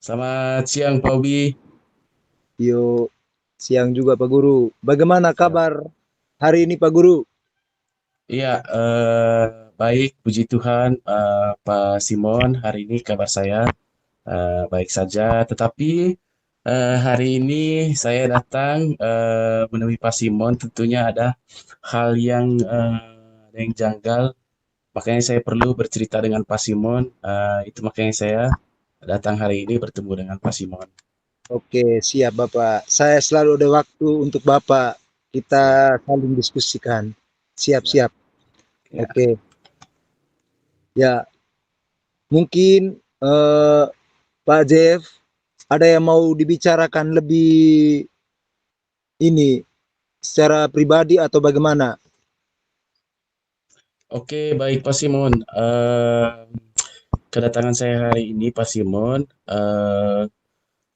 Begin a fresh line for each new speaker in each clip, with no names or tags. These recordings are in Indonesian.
Selamat siang, Pak Ubi.
Yo, siang juga Pak Guru. Bagaimana
Siap.
kabar hari ini Pak Guru?
Iya, baik, puji Tuhan, Pak Simon. Hari ini kabar saya baik saja. Tetapi hari ini saya datang menemui Pak Simon. Tentunya ada yang janggal. Makanya saya perlu bercerita dengan Pak Simon. Itu makanya saya datang hari ini bertemu dengan Pak Simon.
Oke, siap Bapak. Saya selalu ada waktu untuk Bapak.
Siap,
Kita saling diskusikan.
siap.
Siap-siap.
Ya.
Oke. Ya, mungkin Pak Jeff ada yang mau dibicarakan lebih ini secara pribadi atau bagaimana?
Oke, baik Pak Simon. Kedatangan saya hari ini, Pak Simon,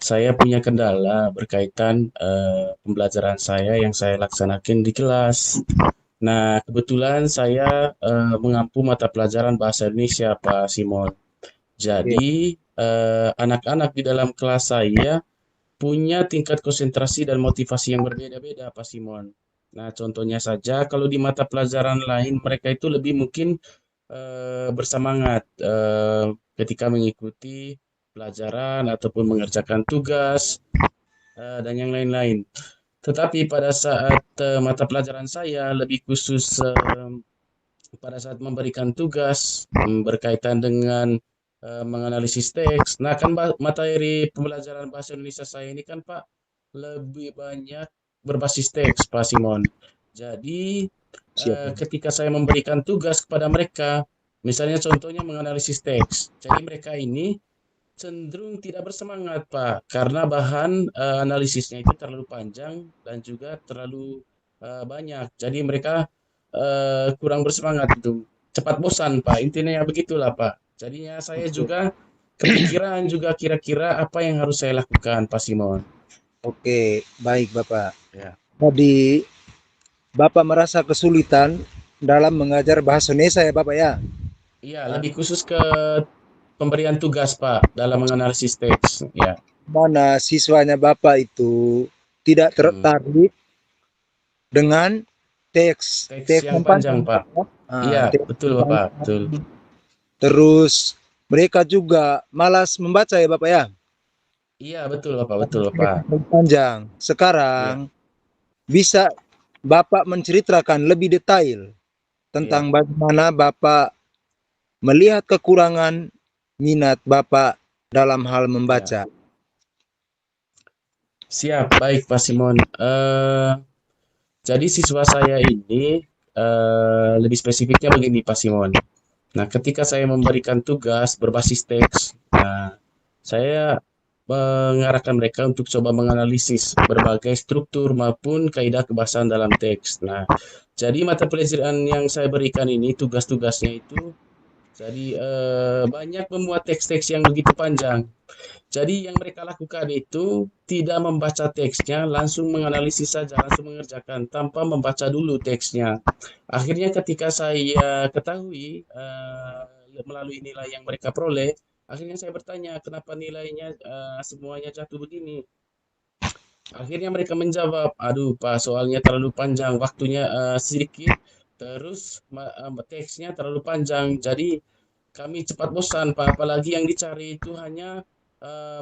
saya punya kendala berkaitan pembelajaran saya yang saya laksanakan di kelas. Nah, kebetulan saya mengampu mata pelajaran bahasa Indonesia, Pak Simon.
Oke,
Jadi, anak-anak di dalam kelas saya punya tingkat konsentrasi dan motivasi yang berbeda-beda, Pak Simon. Nah, contohnya saja, kalau di mata pelajaran lain, mereka itu lebih mungkin bersemangat ketika mengikuti pelajaran ataupun mengerjakan tugas dan yang lain-lain. Tetapi pada saat mata pelajaran saya lebih khusus pada saat memberikan tugas berkaitan dengan menganalisis teks. Nah, kan materi pembelajaran bahasa Indonesia saya ini kan Pak lebih banyak berbasis teks, Pak Simon. Jadi
siap.
ketika saya memberikan tugas kepada mereka, misalnya contohnya menganalisis teks, jadi mereka ini cenderung tidak bersemangat, Pak, karena bahan analisisnya itu terlalu panjang dan juga terlalu banyak. Jadi mereka kurang bersemangat itu. Cepat bosan, Pak. Intinya begitulah, Pak. Jadinya saya
Oke,
juga kepikiran juga kira-kira apa yang harus saya lakukan, Pak Simon.
oke, baik Bapak.
Ya.
Tadi Bapak merasa kesulitan dalam mengajar bahasa Indonesia ya Bapak ya?
Iya, lebih khusus ke pemberian tugas, Pak, dalam menganalisis teks. Ya.
Mana siswanya Bapak itu tidak
Hmm.
tertarik dengan teks
Teks
teks
yang
yang
panjang,
panjang
Pak.
Bapak.
Iya,
Teks
betul,
yang
Bapak.
panjang.
Betul.
Terus mereka juga malas membaca ya Bapak ya.
Iya, betul, Bapak.
Karena
Betul,
teks
Bapak.
yang panjang. Sekarang
Iya,
bisa Bapak menceritakan lebih detail
iya,
tentang bagaimana Bapak melihat kekurangan minat Bapak dalam hal
iya.
membaca.
Siap, baik, Pak Simon. Jadi siswa saya ini lebih spesifiknya begini, Pak Simon. Nah, ketika saya memberikan tugas berbasis teks, nah, saya mengarahkan mereka untuk coba menganalisis berbagai struktur maupun kaidah kebahasaan dalam teks. Nah, jadi mata pelajaran yang saya berikan ini, tugas-tugasnya itu, jadi banyak memuat teks-teks yang begitu panjang. Jadi yang mereka lakukan itu tidak membaca teksnya, langsung menganalisis saja, langsung mengerjakan tanpa membaca dulu teksnya. Akhirnya ketika saya ketahui melalui nilai yang mereka peroleh, akhirnya saya bertanya kenapa nilainya semuanya jatuh begini. Akhirnya mereka menjawab, aduh Pak, soalnya terlalu panjang, waktunya sedikit, terus teksnya terlalu panjang. Jadi kami cepat bosan, Pak. Apalagi yang dicari itu hanya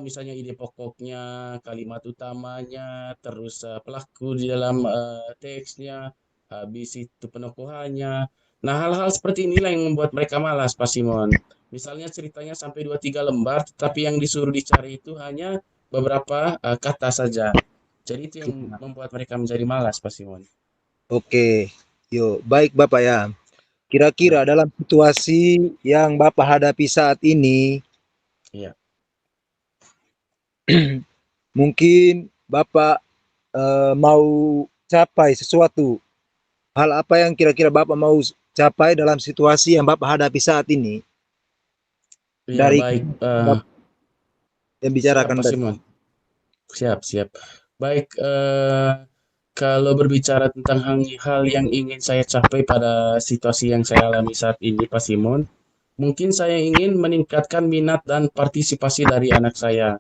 misalnya ide pokoknya, kalimat utamanya, terus pelaku di dalam teksnya, habis itu penokohannya. Nah, hal-hal seperti inilah yang membuat mereka malas, Pak Simon. Misalnya ceritanya sampai 2 3 lembar, tetapi yang disuruh dicari itu hanya beberapa kata saja. Jadi itu yang membuat mereka menjadi malas, Pak Simon.
Oke, yuk baik Bapak ya. Kira-kira
Ya,
dalam situasi yang Bapak hadapi saat ini,
iya.
mungkin Bapak mau capai sesuatu. Hal apa yang kira-kira Bapak mau capai dalam situasi yang Bapak hadapi saat ini?
Iya,
Dari
baik.
yang
Siap,
bicarakan
Pak
tadi.
Simon. Siap, siap. Baik, kalau berbicara tentang hal yang ingin saya capai pada situasi yang saya alami saat ini, Pak Simon, mungkin saya ingin meningkatkan minat dan partisipasi dari anak saya.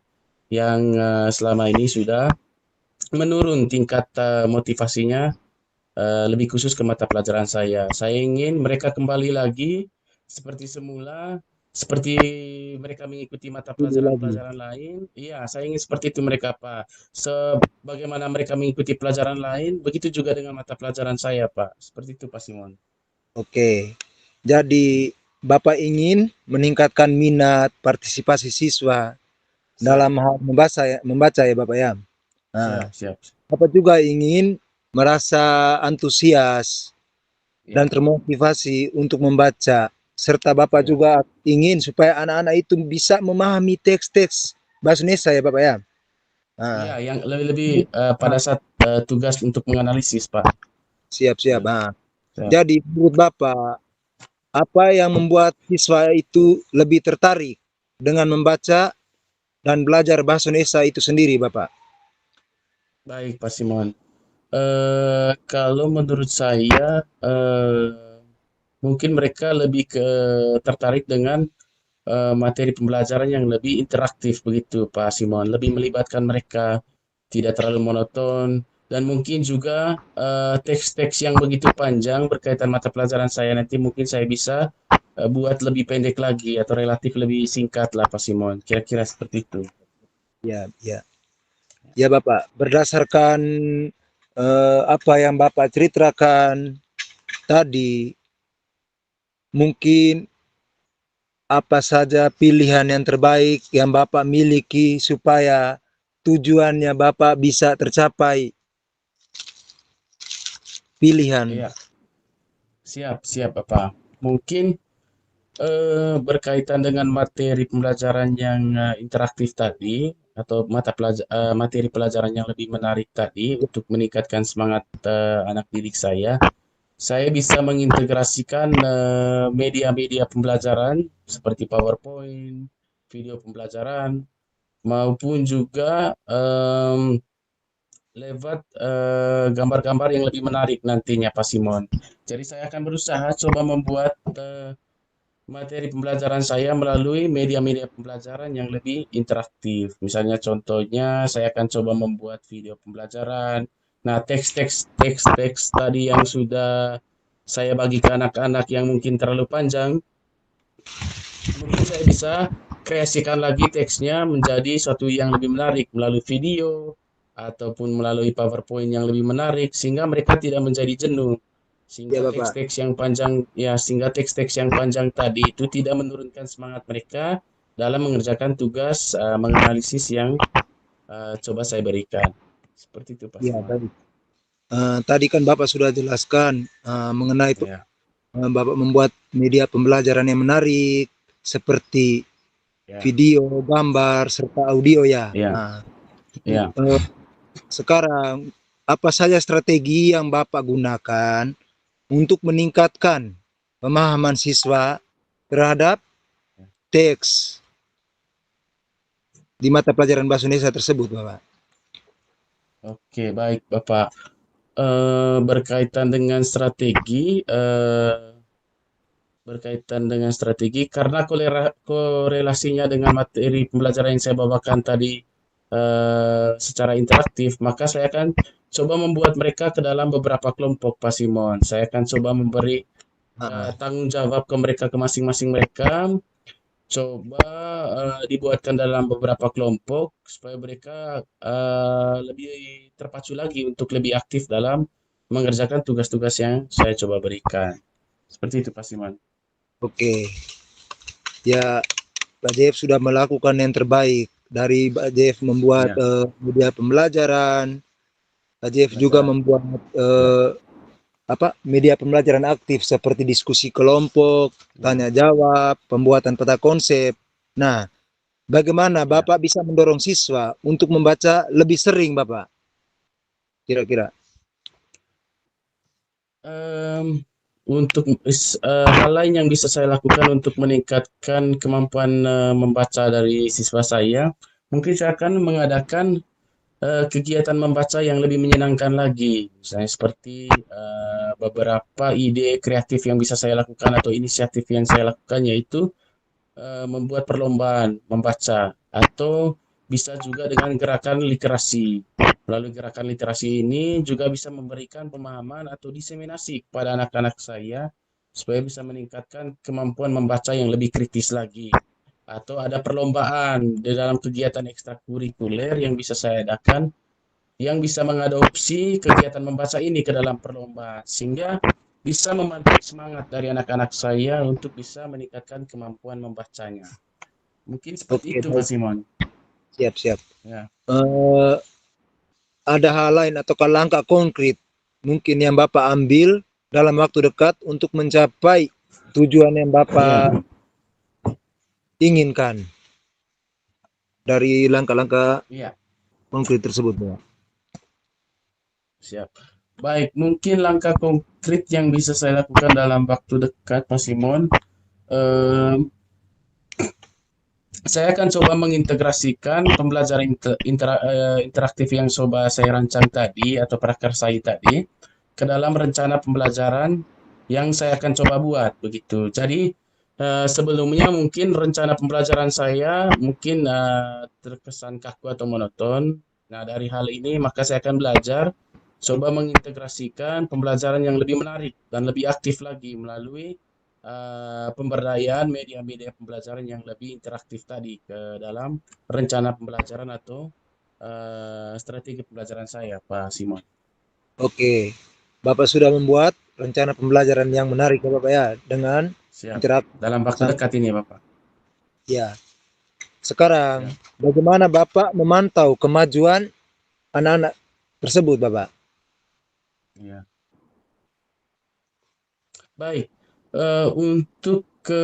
yang selama ini sudah menurun tingkat motivasinya, lebih khusus ke mata pelajaran saya. Saya ingin mereka kembali lagi seperti semula, seperti mereka mengikuti mata
Dulu lagi.
pelajaran-pelajaran lain. Iya, saya ingin seperti itu mereka, Pak. Sebagaimana mereka mengikuti pelajaran lain, begitu juga dengan mata pelajaran saya, Pak. Seperti itu, Pak Simon.
Oke. Jadi Bapak ingin meningkatkan minat partisipasi siswa
Siap,
dalam hal membaca ya Bapak ya. Nah,
siap, siap.
Bapak juga ingin merasa antusias dan
Ya,
termotivasi untuk membaca, serta Bapak
ya.
juga ingin supaya anak-anak itu bisa memahami teks-teks bahasa Indonesia ya Bapak ya.
Iya,
Nah,
yang lebih-lebih pada saat tugas untuk menganalisis, Pak.
siap-siap.
Ya,
Nah,
siap.
jadi menurut Bapak, apa yang membuat siswa itu lebih tertarik dengan membaca dan belajar bahasa Indonesia itu sendiri, Bapak?
Baik, Pak Simon. Kalau menurut saya, mungkin mereka lebih tertarik dengan materi pembelajaran yang lebih interaktif begitu, Pak Simon. Lebih melibatkan mereka, tidak terlalu monoton, dan mungkin juga teks-teks yang begitu panjang berkaitan mata pelajaran saya nanti mungkin saya bisa buat lebih pendek lagi atau relatif lebih singkat lah, Pak Simon. Kira-kira seperti itu.
Ya, ya. Ya, Bapak. Berdasarkan apa yang Bapak ceritakan tadi, mungkin apa saja pilihan yang terbaik yang Bapak miliki supaya tujuannya Bapak bisa tercapai? Pilihan.
Iya, siap, siap, Bapak. Mungkin berkaitan dengan materi pembelajaran yang interaktif tadi atau materi pelajaran yang lebih menarik tadi untuk meningkatkan semangat anak didik saya bisa mengintegrasikan media-media pembelajaran seperti PowerPoint, video pembelajaran, maupun juga lewat gambar-gambar yang lebih menarik nantinya, Pak Simon. Jadi saya akan berusaha coba membuat materi pembelajaran saya melalui media-media pembelajaran yang lebih interaktif. Misalnya contohnya saya akan coba membuat video pembelajaran. Nah, teks-teks tadi yang sudah saya bagi ke anak-anak yang mungkin terlalu panjang, mungkin saya bisa kreasikan lagi teksnya menjadi suatu yang lebih menarik melalui video ataupun melalui PowerPoint yang lebih menarik sehingga mereka tidak menjadi jenuh.
Ya, Bapak.
Sehingga teks-teks yang panjang tadi itu tidak menurunkan semangat mereka dalam mengerjakan tugas menganalisis yang coba saya berikan. Seperti itu, Pak
Ya,
Simon.
baik. Tadi kan Bapak sudah jelaskan mengenai
Ya,
Bapak membuat media pembelajaran yang menarik seperti
ya,
video, gambar, serta audio ya.
ya, ya.
Eh, Sekarang apa saja strategi yang Bapak gunakan untuk meningkatkan pemahaman siswa terhadap teks di mata pelajaran bahasa Indonesia tersebut, Bapak?
Oke, baik, Bapak. Berkaitan dengan strategi karena korelasinya dengan materi pembelajaran yang saya bawakan tadi secara interaktif, maka saya akan coba membuat mereka ke dalam beberapa kelompok, Pak Simon. Saya akan coba memberi
Ah,
tanggung jawab ke mereka, ke masing-masing mereka, coba dibuatkan dalam beberapa kelompok supaya mereka lebih terpacu lagi untuk lebih aktif dalam mengerjakan tugas-tugas yang saya coba berikan. Seperti itu, Pak Simon.
oke, ya Pak Jeff sudah melakukan yang terbaik dari Pak Jeff membuat
Ya,
media pembelajaran, Pak Jeff juga
Bapak.
membuat
Ya,
media pembelajaran aktif seperti diskusi kelompok,
ya,
tanya jawab, pembuatan peta konsep. Nah, bagaimana
ya.
Bapak bisa mendorong siswa untuk membaca lebih sering, Bapak? Kira-kira.
Em, untuk hal lain yang bisa saya lakukan untuk meningkatkan kemampuan membaca dari siswa saya, mungkin saya akan mengadakan kegiatan membaca yang lebih menyenangkan lagi. Misalnya seperti beberapa ide kreatif yang bisa saya lakukan atau inisiatif yang saya lakukan yaitu membuat perlombaan membaca atau bisa juga dengan gerakan literasi. Melalui gerakan literasi ini juga bisa memberikan pemahaman atau diseminasi kepada anak-anak saya supaya bisa meningkatkan kemampuan membaca yang lebih kritis lagi. Atau ada perlombaan di dalam kegiatan ekstrakurikuler yang bisa saya adakan yang bisa mengadopsi kegiatan membaca ini ke dalam perlombaan sehingga bisa memantik semangat dari anak-anak saya untuk bisa meningkatkan kemampuan membacanya. Mungkin seperti
Oke,
itu, Pak
baik.
Simon.
Siap, siap.
Ya,
Eh, ada hal lain atau langkah konkret mungkin yang Bapak ambil dalam waktu dekat untuk mencapai tujuan yang
iya,
Bapak inginkan dari langkah-langkah
iya,
konkret tersebut, Pak?
siap. Baik, mungkin langkah konkret yang bisa saya lakukan dalam waktu dekat, Pak Simon. Eh, saya akan coba mengintegrasikan pembelajaran interaktif yang coba saya rancang tadi atau prakarsai tadi ke dalam rencana pembelajaran yang saya akan coba buat begitu. Jadi sebelumnya mungkin rencana pembelajaran saya mungkin terkesan kaku atau monoton. Nah, dari hal ini maka saya akan belajar coba mengintegrasikan pembelajaran yang lebih menarik dan lebih aktif lagi melalui pemberdayaan media-media pembelajaran yang lebih interaktif tadi ke dalam rencana pembelajaran atau strategi pembelajaran saya, Pak Simon.
Oke, Bapak sudah membuat rencana pembelajaran yang menarik ya Bapak ya, dengan
Siap.
interaksi
Dalam waktu
sama,
dekat ini, Bapak.
ya. Sekarang,
Siap.
bagaimana Bapak memantau kemajuan anak-anak tersebut, Bapak?
Ya. Baik. Untuk ke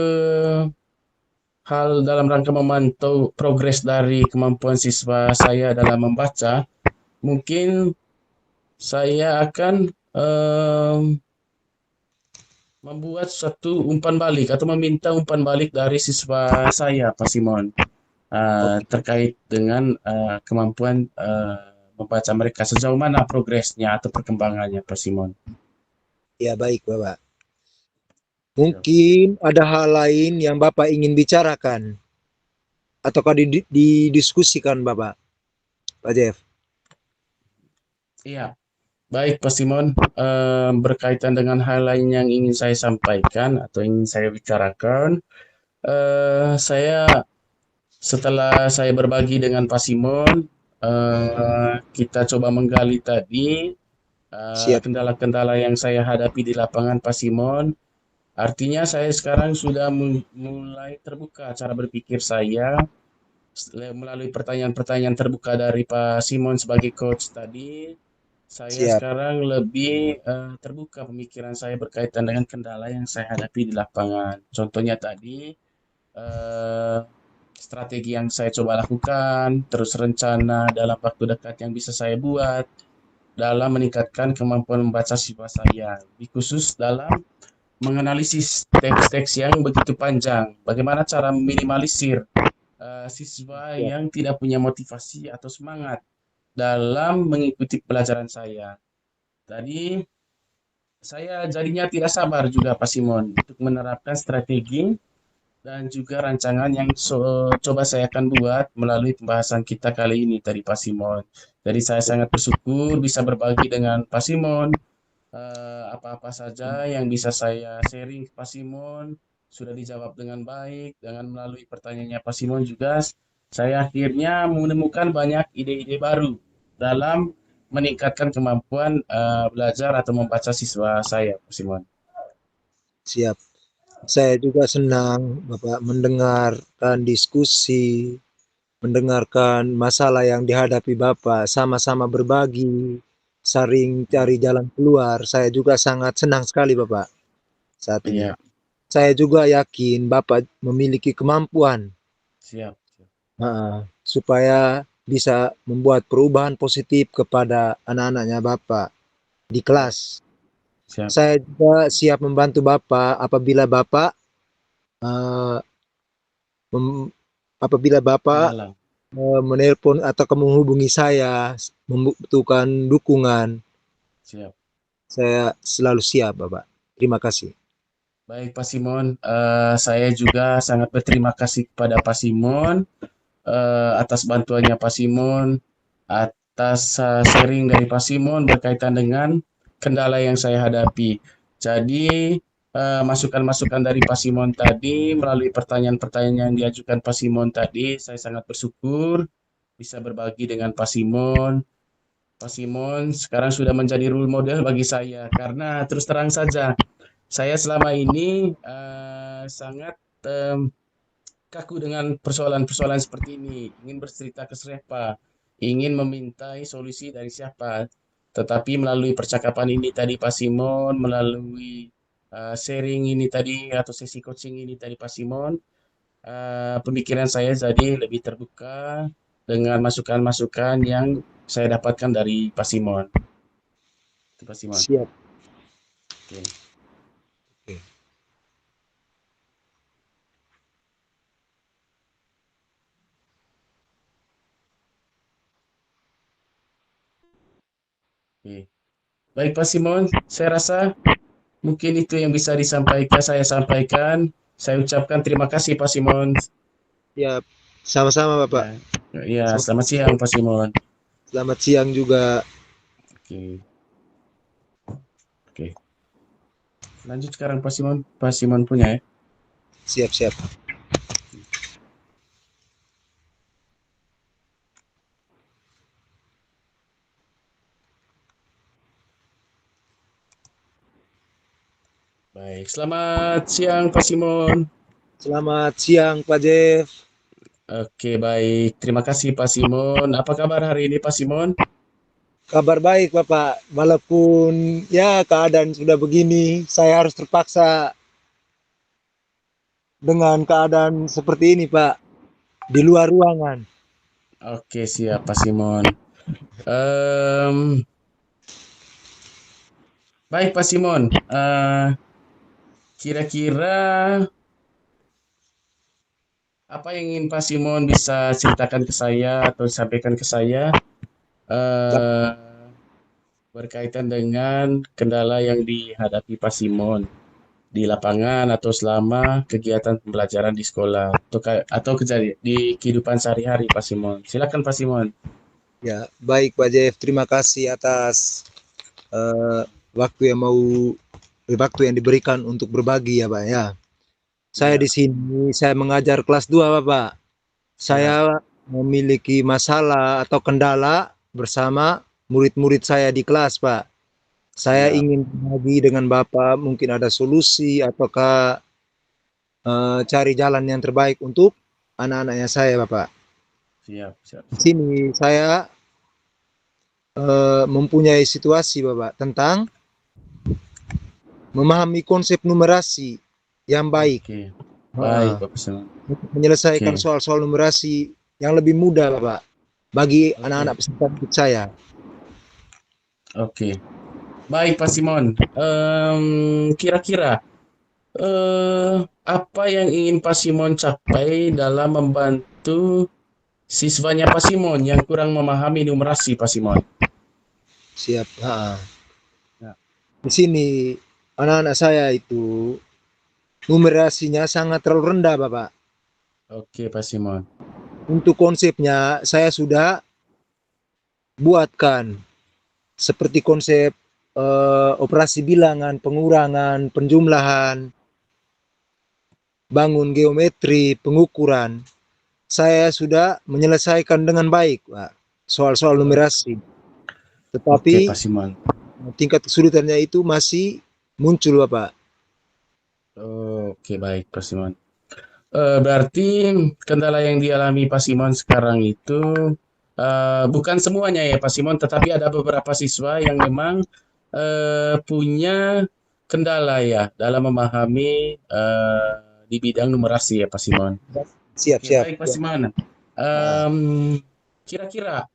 hal dalam rangka memantau progres dari kemampuan siswa saya dalam membaca, mungkin saya akan membuat suatu umpan balik atau meminta umpan balik dari siswa saya, Pak Simon,
Oke,
terkait dengan kemampuan membaca mereka sejauh mana progresnya atau perkembangannya, Pak Simon.
ya baik, Bapak.
Siap.
Mungkin ada hal lain yang Bapak ingin bicarakan ataukah didiskusikan, Bapak, Pak Jeff?
Iya, baik Pak Simon. Berkaitan dengan hal lain yang ingin saya sampaikan atau ingin saya bicarakan, saya setelah saya berbagi dengan Pak Simon, kita coba menggali tadi
Siap.
kendala-kendala yang saya hadapi di lapangan, Pak Simon. Artinya saya sekarang sudah mulai terbuka cara berpikir saya melalui pertanyaan-pertanyaan terbuka dari Pak Simon sebagai coach tadi. Saya
Siap.
sekarang lebih terbuka pemikiran saya berkaitan dengan kendala yang saya hadapi di lapangan. Contohnya tadi eh, strategi yang saya coba lakukan, terus rencana dalam waktu dekat yang bisa saya buat dalam meningkatkan kemampuan membaca siswa saya, di khusus dalam menganalisis teks-teks yang begitu panjang. Bagaimana cara meminimalisir siswa
Siap.
yang tidak punya motivasi atau semangat dalam mengikuti pelajaran saya. Tadi saya jadinya tidak sabar juga Pak Simon untuk menerapkan strategi dan juga rancangan yang coba saya akan buat melalui pembahasan kita kali ini tadi Pak Simon. Jadi saya sangat bersyukur bisa berbagi dengan Pak Simon apa-apa saja yang bisa saya sharing ke Pak Simon sudah dijawab dengan baik dengan melalui pertanyaannya Pak Simon juga saya akhirnya menemukan banyak ide-ide baru dalam meningkatkan kemampuan belajar atau membaca siswa saya, Pak Simon.
Siap. Saya juga senang Bapak mendengarkan diskusi, mendengarkan masalah yang dihadapi Bapak, sama-sama berbagi, saling
Ya,
cari jalan keluar. Saya juga sangat senang sekali Bapak saat ini.
iya,
Saya juga yakin Bapak memiliki kemampuan,
siap, siap,
supaya bisa membuat perubahan positif kepada anak-anaknya Bapak di
siap,
kelas.
siap.
Saya juga siap membantu Bapak apabila Bapak eh, mem- apabila Bapak
Kendala,
menelpon atau menghubungi saya membutuhkan dukungan.
siap.
Saya selalu siap, Bapak. Terima kasih.
Baik Pak Simon, saya juga sangat berterima kasih kepada Pak Simon atas bantuannya Pak Simon, atas sharing dari Pak Simon berkaitan dengan kendala yang saya hadapi. Jadi, masukan-masukan dari Pak Simon tadi melalui pertanyaan-pertanyaan yang diajukan Pak Simon tadi, saya sangat bersyukur bisa berbagi dengan Pak Simon. Pak Simon sekarang sudah menjadi role model bagi saya karena terus terang saja saya selama ini sangat kaku dengan persoalan-persoalan seperti ini, ingin bercerita ke siapa, ingin memintai solusi dari siapa. Tetapi melalui percakapan ini tadi Pak Simon, melalui sharing ini tadi atau sesi coaching ini tadi Pak Simon, pemikiran saya jadi lebih terbuka dengan masukan-masukan yang saya dapatkan dari Pak Simon. Itu Pak Simon.
Siap.
Oke.
Oke.
Oke. Baik Pak Simon, saya rasa mungkin itu yang bisa disampaikan, saya sampaikan. Saya ucapkan terima kasih Pak Simon.
Ya, sama-sama
Ya,
Bapak.
ya, selamat siang Pak Simon.
Selamat siang juga.
Oke, oke. Lanjut sekarang Pak Simon. Pak Simon punya ya.
Siap-siap.
Baik, selamat siang Pak Simon.
Selamat siang Pak Jeff.
Oke, baik. Terima kasih Pak Simon. Apa kabar hari ini Pak Simon?
Kabar baik Bapak. Walaupun ya keadaan sudah begini, saya harus terpaksa dengan keadaan seperti ini Pak. Di luar ruangan.
Oke, siap Pak Simon. Em, baik Pak Simon. Kira-kira apa yang ingin Pak Simon bisa ceritakan ke saya atau sampaikan ke saya eh, berkaitan dengan kendala yang dihadapi Pak Simon di lapangan atau selama kegiatan pembelajaran di sekolah atau di kehidupan sehari-hari Pak Simon. Silakan Pak Simon.
Ya, baik Pak Jeff. Terima kasih atas eh, waktu yang diberikan untuk berbagi ya Pak ya. Saya
Ya,
di sini saya mengajar kelas 2 Bapak.
siap.
Saya memiliki masalah atau kendala bersama murid-murid saya di kelas, Pak. Saya
Siap.
ingin berbagi dengan Bapak, mungkin ada solusi ataukah cari jalan yang terbaik untuk anak-anaknya saya, Bapak.
Siap, siap,
Di
siap.
sini saya mempunyai situasi, Bapak, tentang memahami konsep numerasi yang baik.
Oke. Baik
Heeh.
Pak Simon.
Untuk
Oke.
menyelesaikan soal-soal numerasi yang lebih mudah, Bapak, bagi anak-anak
Oke.
peserta didik saya.
Oke. Baik Pak Simon. Kira-kira apa yang ingin Pak Simon capai dalam membantu siswanya Pak Simon yang kurang memahami numerasi Pak Simon?
Siap. Heeh.
Ya.
Di sini anak-anak saya itu numerasinya sangat terlalu rendah, Bapak.
Oke Pak Simon.
Untuk konsepnya saya sudah buatkan seperti konsep operasi bilangan, pengurangan, penjumlahan, bangun geometri, pengukuran. Saya sudah menyelesaikan dengan baik, Pak, soal-soal
O-
numerasi.
Oke Pak
Tetapi
Simon.
tingkat kesulitannya itu masih muncul, Bapak.
Oke baik Pak Simon. Berarti kendala yang dialami Pak Simon sekarang itu bukan semuanya ya Pak Simon, tetapi ada beberapa siswa yang memang punya kendala ya dalam memahami di bidang numerasi ya Pak Simon. Oke,
Siap-siap.
baik Pak Simon.
Nah,
Em, Kira-kira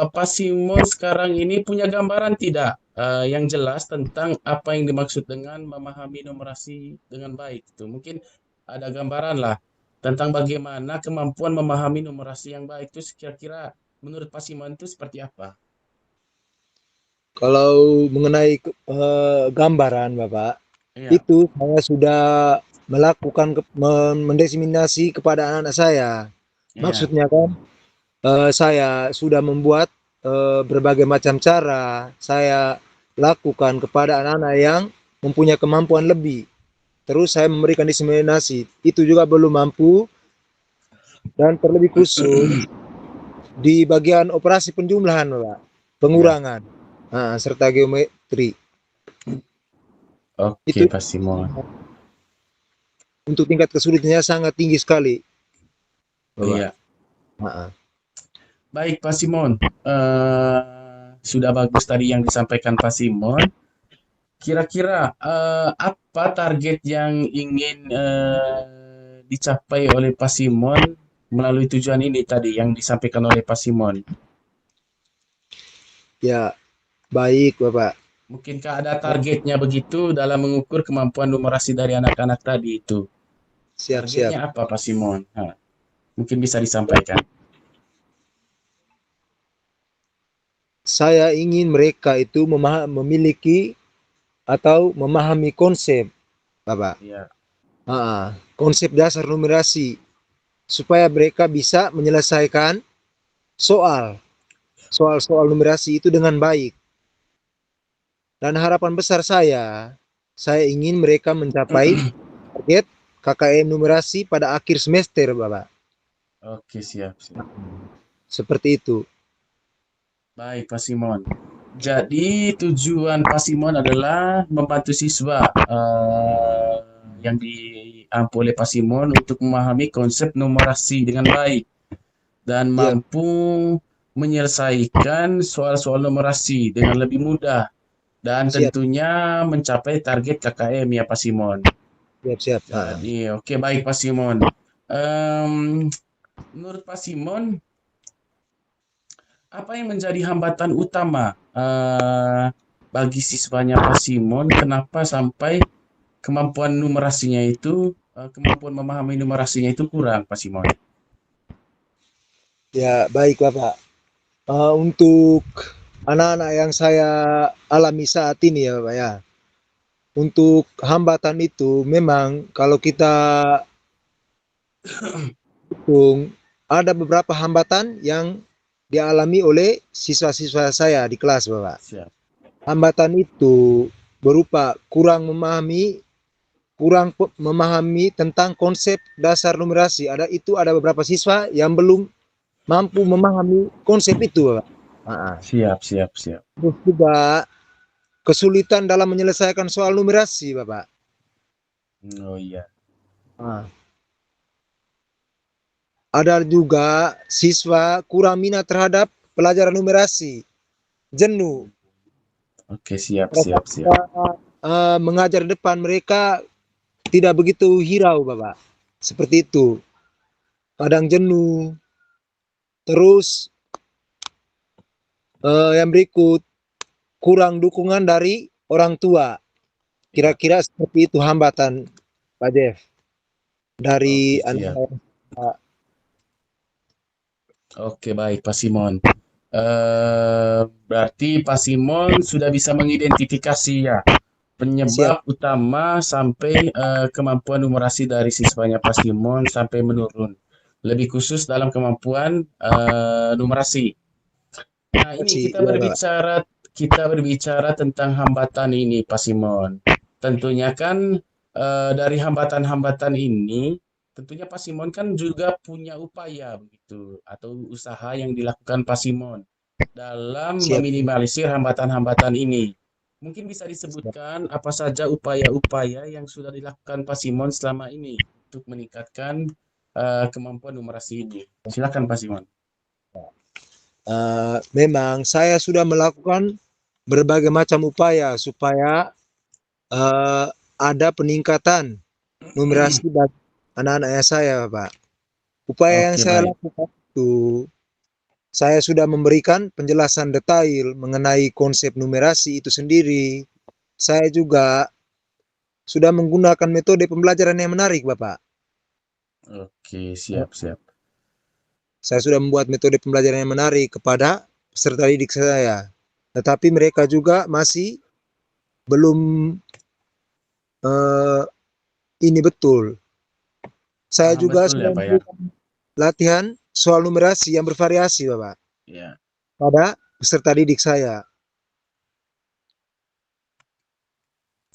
Pak Simon sekarang ini punya gambaran tidak yang jelas tentang apa yang dimaksud dengan memahami numerasi dengan baik itu? Mungkin ada gambaran lah tentang bagaimana kemampuan memahami numerasi yang baik itu kira-kira menurut Pak Simon itu seperti apa?
kalau mengenai gambaran, Bapak,
Iya,
itu saya sudah melakukan mendiseminasi kepada anak-anak saya.
Iya,
Maksudnya kan saya sudah membuat berbagai macam cara saya lakukan kepada anak-anak yang mempunyai kemampuan lebih. Terus saya memberikan diseminasi. Itu juga belum mampu dan terlebih khusus di bagian operasi penjumlahan, Pak.
iya.
Pengurangan. Serta geometri.
Oke,
Itu
Pak Simon.
untuk tingkat kesulitannya sangat tinggi sekali, Bapak.
Iya.
Heeh.
Baik, Pak Simon. Sudah bagus tadi yang disampaikan Pak Simon. Kira-kira apa target yang ingin dicapai oleh Pak Simon melalui tujuan ini tadi yang disampaikan oleh Pak Simon?
Ya, baik, Bapak.
Mungkinkah ada targetnya begitu dalam mengukur kemampuan numerasi dari anak-anak tadi itu?
Siap-siap.
Targetnya apa, Pak Simon? Mungkin bisa disampaikan.
Saya ingin mereka itu memiliki atau memahami konsep, Bapak.
Iya,
Konsep dasar numerasi supaya mereka bisa menyelesaikan soal soal-soal numerasi itu dengan baik. Dan harapan besar saya ingin mereka mencapai target KKM numerasi pada akhir semester, Bapak.
oke, siap, siap.
Seperti itu.
Baik, Pak Simon. Jadi tujuan Pak Simon adalah membantu siswa yang diampu oleh Pak Simon untuk memahami konsep numerasi dengan baik dan
Siap,
mampu menyelesaikan soal-soal numerasi dengan lebih mudah dan
siap,
tentunya mencapai target KKM ya Pak Simon.
siap, siap.
Jadi oke baik Pak Simon. Menurut Pak Simon, apa yang menjadi hambatan utama bagi siswanya Pak Simon? Kenapa sampai kemampuan numerasinya itu, kemampuan memahami numerasinya itu kurang, Pak Simon?
Ya, baik, Bapak. Untuk anak-anak yang saya alami saat ini ya, Bapak ya. Untuk hambatan itu memang kalau kita hitung ada beberapa hambatan yang dialami oleh siswa-siswa saya di kelas, Bapak.
Siap.
Hambatan itu berupa kurang memahami tentang konsep dasar numerasi. Ada beberapa siswa yang belum mampu memahami konsep itu, Bapak.
Siap, siap, siap.
Terus juga kesulitan dalam menyelesaikan soal numerasi, Bapak.
Oh iya.
Nah, ada juga siswa kurang minat terhadap pelajaran numerasi, jenuh.
Oke, siap,
Mereka
siap, siap.
mengajar di depan mereka tidak begitu hirau, Bapak. Seperti itu. Kadang jenuh. Terus yang berikut kurang dukungan dari orang tua.
Ya.
Kira-kira seperti itu hambatan, Pak Jeff,
Oke,
dari
siap.
anak-anak.
Oke, baik, Pak Simon. Berarti Pak Simon sudah bisa mengidentifikasi ya
Siap,
penyebab utama sampai kemampuan numerasi dari siswanya Pak Simon sampai menurun. Lebih khusus dalam kemampuan numerasi. Nah, ini
sih,
kita
ya, Bapak.
berbicara tentang hambatan ini, Pak Simon. Tentunya kan dari hambatan-hambatan ini, tentunya Pak Simon kan juga punya upaya begitu atau usaha yang dilakukan Pak Simon dalam
Siap,
meminimalisir hambatan-hambatan ini. Mungkin bisa
siap.
disebutkan apa saja upaya-upaya yang sudah dilakukan Pak Simon selama ini untuk meningkatkan kemampuan numerasi ini. Silakan Pak Simon.
Memang saya sudah melakukan berbagai macam upaya supaya eh, ada peningkatan numerasi bagi anak-anak saya, Pak. Upaya yang
Oke,
saya
baik.
lakukan itu, saya sudah memberikan penjelasan detail mengenai konsep numerasi itu sendiri. Saya juga sudah menggunakan metode pembelajaran yang menarik, Bapak.
Oke, siap, siap.
Saya sudah membuat metode pembelajaran yang menarik kepada peserta didik saya. Tetapi mereka juga masih belum eh, ini betul. Saya
Paham
juga
betul ya,
sudah
Pak ya?
memberikan latihan soal numerasi yang bervariasi, Bapak,
Ya.
pada peserta didik saya.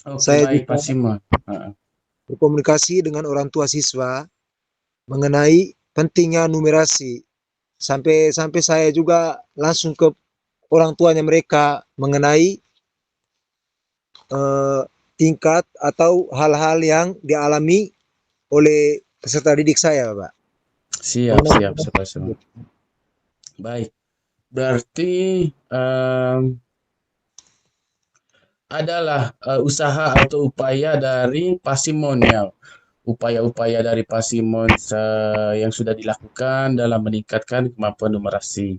Oke,
Saya
baik
juga
Pak Simon. Heeh.
berkomunikasi dengan orang tua siswa mengenai pentingnya numerasi. Sampai sampai saya juga langsung ke orang tuanya mereka mengenai eh, tingkat atau hal-hal yang dialami oleh peserta didik saya, Pak.
Siap,
Mengenai
siap, Pak Simon. Baik. Berarti adalah usaha atau upaya dari Pak Simon ya. Upaya-upaya dari Pak Simon yang sudah dilakukan dalam meningkatkan kemampuan numerasi.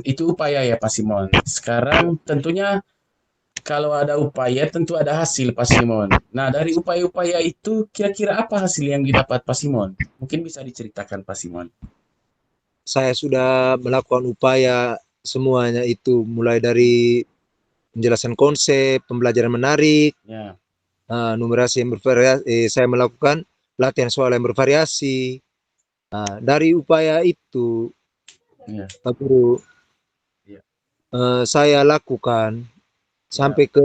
Itu upaya ya Pak Simon. Sekarang tentunya kalau ada upaya tentu ada hasil Pak Simon. Nah dari upaya-upaya itu kira-kira apa hasil yang didapat Pak Simon? Mungkin bisa diceritakan Pak Simon.
Saya sudah melakukan upaya semuanya itu mulai dari menjelaskan konsep, pembelajaran menarik,
Ya,
numerasi yang bervariasi, saya melakukan latihan soal yang bervariasi. Dari upaya itu,
ya,
Pak Guru,
ya,
saya lakukan
ya,
sampai ke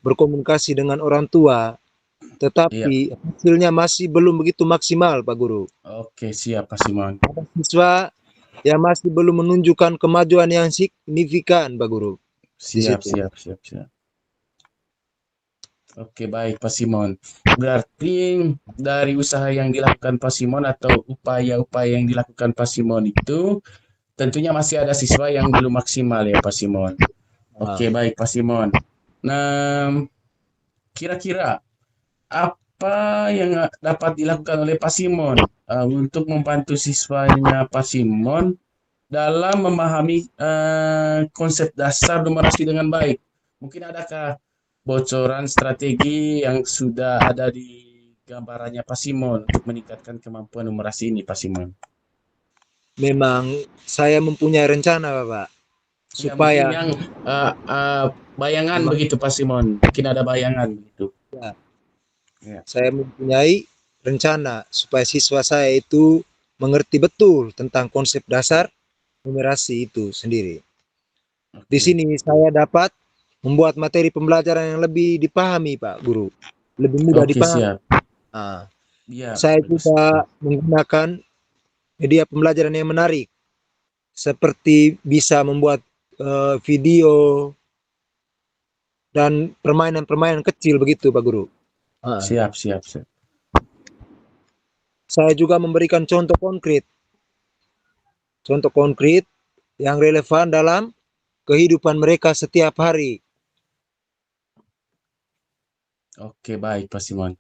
berkomunikasi dengan orang tua,
iya.
tetapi hasilnya masih belum begitu maksimal, Pak Guru.
Oke, siap Pak Simon.
Ada siswa yang masih belum menunjukkan kemajuan yang signifikan, Pak Guru, di
Siap,
situ.
siap, siap, siap. Oke, baik Pak Simon. Berarti dari usaha yang dilakukan Pak Simon atau upaya-upaya yang dilakukan Pak Simon itu tentunya masih ada siswa yang belum maksimal ya Pak Simon.
Ah,
Oke, baik Pak Simon. Nah, kira-kira apa yang dapat dilakukan oleh Pak Simon untuk membantu siswanya Pak Simon dalam memahami konsep dasar numerasi dengan baik? Mungkin adakah bocoran strategi yang sudah ada di gambarannya Pak Simon untuk meningkatkan kemampuan numerasi ini, Pak Simon?
memang saya mempunyai rencana, Bapak,
Ya, mungkin
supaya
yang bayangan begitu, Pak Simon. Mungkin ada bayangan begitu.
ya,
Ya,
saya mempunyai rencana supaya siswa saya itu mengerti betul tentang konsep dasar numerasi itu sendiri. Di
oke.
sini saya dapat membuat materi pembelajaran yang lebih dipahami, Pak Guru, lebih mudah
Oke,
dipahami.
siap.
Nah,
Iya,
saya
bagus.
juga menggunakan media pembelajaran yang menarik, seperti bisa membuat video dan permainan-permainan kecil begitu, Pak Guru. Nah,
Siap, siap, siap.
saya juga memberikan contoh konkret yang relevan dalam kehidupan mereka setiap hari.
Oke, baik, Pak Simon.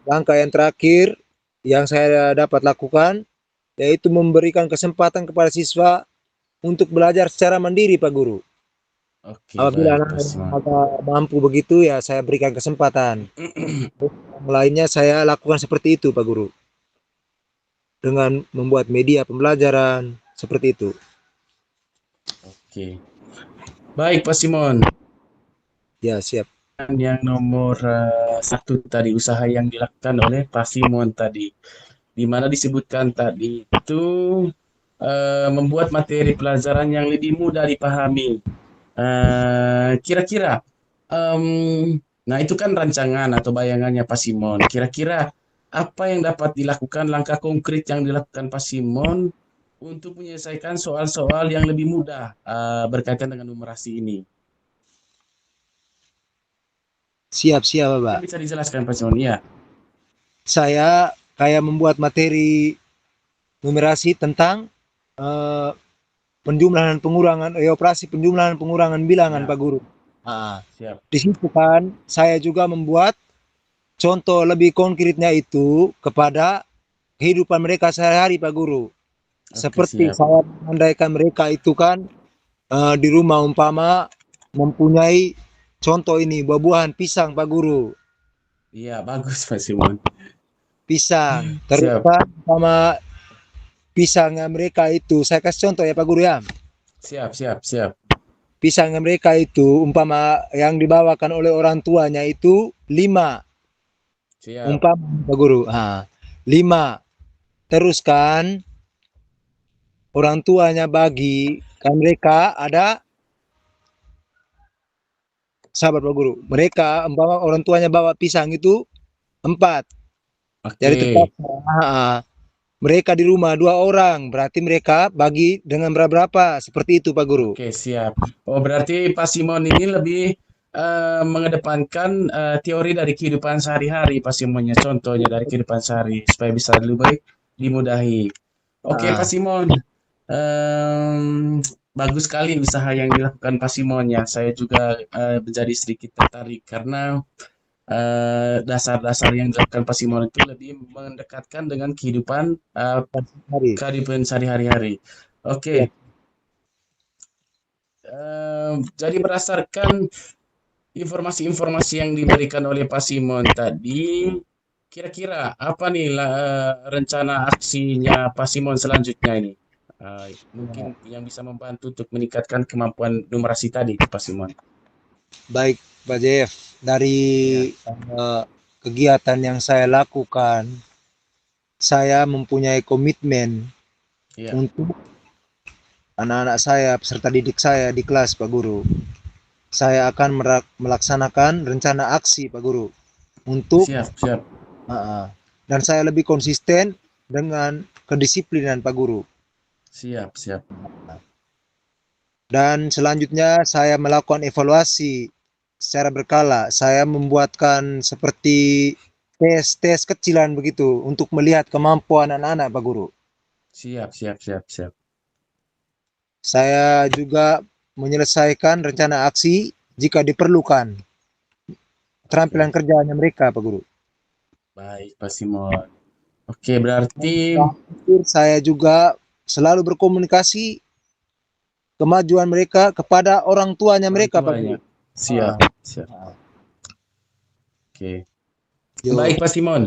Langkah yang terakhir yang saya dapat lakukan yaitu memberikan kesempatan kepada siswa untuk belajar secara mandiri, Pak Guru.
Oke,
Apabila
baik,
anak
Pak Simon.
agak mampu begitu ya saya berikan kesempatan. Yang lainnya saya lakukan seperti itu, Pak Guru. Dengan membuat media pembelajaran seperti itu.
Oke. Baik, Pak Simon.
Ya, siap.
Yang nomor satu tadi, usaha yang dilakukan oleh Pak Simon tadi. Di mana disebutkan tadi itu membuat materi pelajaran yang lebih mudah dipahami. Kira-kira, nah itu kan rancangan atau bayangannya Pak Simon. Kira-kira apa yang dapat dilakukan, langkah konkret yang dilakukan Pak Simon untuk menyelesaikan soal-soal yang lebih mudah berkaitan dengan numerasi ini?
Siap, siap,
Mungkin
Bapak.
bisa dijelaskan Pak Simon? Iya,
Saya kayak membuat materi numerasi tentang eh, penjumlahan pengurangan operasi penjumlahan pengurangan bilangan,
ya,
Pak Guru. Ah,
siap.
di situ kan saya juga membuat contoh lebih konkretnya itu kepada kehidupan mereka sehari-hari, Pak Guru.
Oke,
Seperti
siap.
saya mengandaikan mereka itu kan di rumah umpama mempunyai contoh ini buah-buahan pisang, Pak Guru.
Iya, bagus Pak Simon.
Pisang. Terus
Siap,
kan sama pisangnya mereka itu saya kasih contoh ya, Pak Guru ya.
siap, siap, siap.
Pisangnya mereka itu umpama yang dibawakan oleh orang tuanya itu 5,
Siap.
umpama, Pak Guru. 5. Terus kan orang tuanya bagi, kan mereka ada, sahabat Pak Guru, mereka umpama orang tuanya bawa pisang itu 4. Jadi
Oke,
terpaksa mereka di rumah 2 orang, berarti mereka bagi dengan berapa, seperti itu Pak Guru.
oke, siap. Oh, berarti Pak Simon ini lebih mengedepankan teori dari kehidupan sehari-hari, Pak Simonnya. Contohnya dari kehidupan sehari, supaya bisa lebih baik dimudahi. Oke, Pak
Heeh.
Simon. Bagus sekali usaha yang dilakukan Pak Simon ya. Saya juga menjadi sedikit tertarik karena dasar-dasar yang dilakukan Pak Simon itu lebih mendekatkan dengan kehidupan
Hari.
kehidupan sehari-hari. Oke,
Ya,
jadi berdasarkan informasi-informasi yang diberikan oleh Pak Simon tadi, kira-kira apa nih rencana aksinya Pak Simon selanjutnya ini? Mungkin yang bisa membantu untuk meningkatkan kemampuan numerasi tadi, Pak Simon.
baik Pak Jeff, dari
Ya,
kegiatan yang saya lakukan, saya mempunyai komitmen
ya,
untuk anak-anak saya, peserta didik saya di kelas Pak Guru. Saya akan melaksanakan rencana aksi Pak Guru untuk
siap, siap,
dan saya lebih konsisten dengan kedisiplinan Pak Guru.
siap, siap.
Dan selanjutnya saya melakukan evaluasi secara berkala. Saya membuatkan seperti tes-tes kecilan begitu untuk melihat kemampuan anak-anak Pak Guru.
Siap, siap, siap, siap.
Saya juga menyelesaikan rencana aksi jika diperlukan keterampilan
Oke,
kerjanya mereka Pak Guru.
baik, Pak Simon. Oke, berarti
Terakhir, saya juga selalu berkomunikasi kemajuan mereka kepada orang tuanya
orang
mereka Pak
tuanya.
Guru.
Siap,
Ah,
siap.
ah.
Oke.
Yo,
Baik, Pak Simon.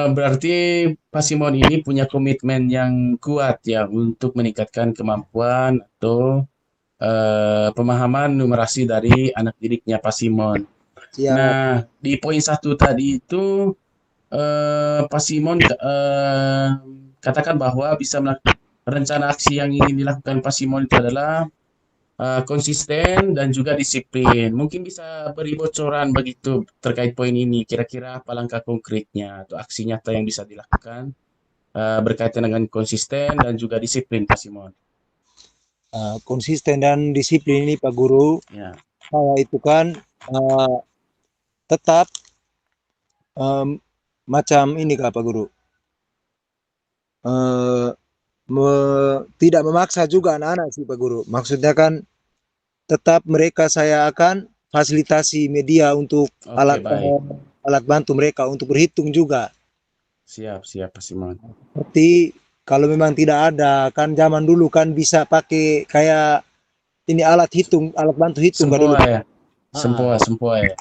Berarti Pak Simon ini punya komitmen yang kuat ya untuk meningkatkan kemampuan atau pemahaman numerasi dari anak didiknya Pak Simon.
siap.
Nah, di poin satu tadi itu Pak Simon katakan bahwa bisa rencana aksi yang ingin dilakukan Pak Simon itu adalah konsisten dan juga disiplin. Mungkin bisa beri bocoran begitu terkait poin ini. Kira-kira apa langkah konkretnya atau aksi nyata yang bisa dilakukan berkaitan dengan konsisten dan juga disiplin, Pak Simon.
Konsisten dan disiplin ini Pak Guru,
Ya,
saya itu kan eh, tetap em, macam ini Kak Pak Guru. Eh, Tidak memaksa juga anak-anak sih Pak Guru. Maksudnya kan tetap mereka saya akan fasilitasi media untuk
oke baik.
alat bantu mereka untuk berhitung juga.
Siap, siap, Pak Simon.
Seperti kalau memang tidak ada, kan zaman dulu kan bisa pakai kayak ini alat hitung, alat bantu hitung kan dulu.
Sempoa ya,
Ah,
sempoa, sempoa ya.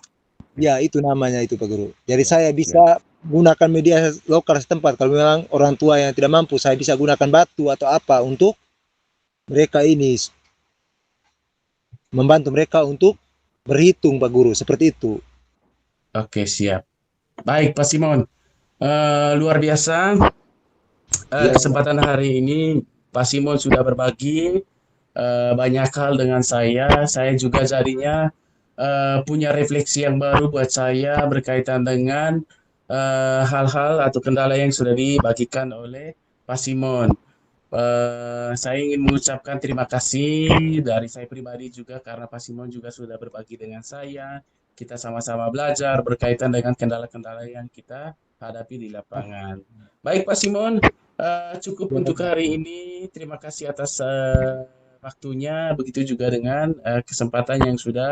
ya itu namanya itu Pak Guru. Jadi
Siap,
saya
siap.
bisa gunakan media lokal setempat. Kalau memang orang tua yang tidak mampu, saya bisa gunakan batu atau apa untuk mereka ini membantu mereka untuk berhitung Pak Guru. Seperti itu.
Oke, siap. Baik, Pak Simon. Luar biasa.
Ya,
Kesempatan hari ini Pak Simon sudah berbagi banyak hal dengan saya. Saya juga jadinya punya refleksi yang baru buat saya berkaitan dengan hal-hal atau kendala yang sudah dibagikan oleh Pak Simon. Saya ingin mengucapkan terima kasih dari saya pribadi juga karena Pak Simon juga sudah berbagi dengan saya. Kita sama-sama belajar berkaitan dengan kendala-kendala yang kita hadapi di lapangan. Baik Pak Simon, cukup untuk hari ini. Terima kasih atas waktunya. Begitu juga dengan kesempatan yang sudah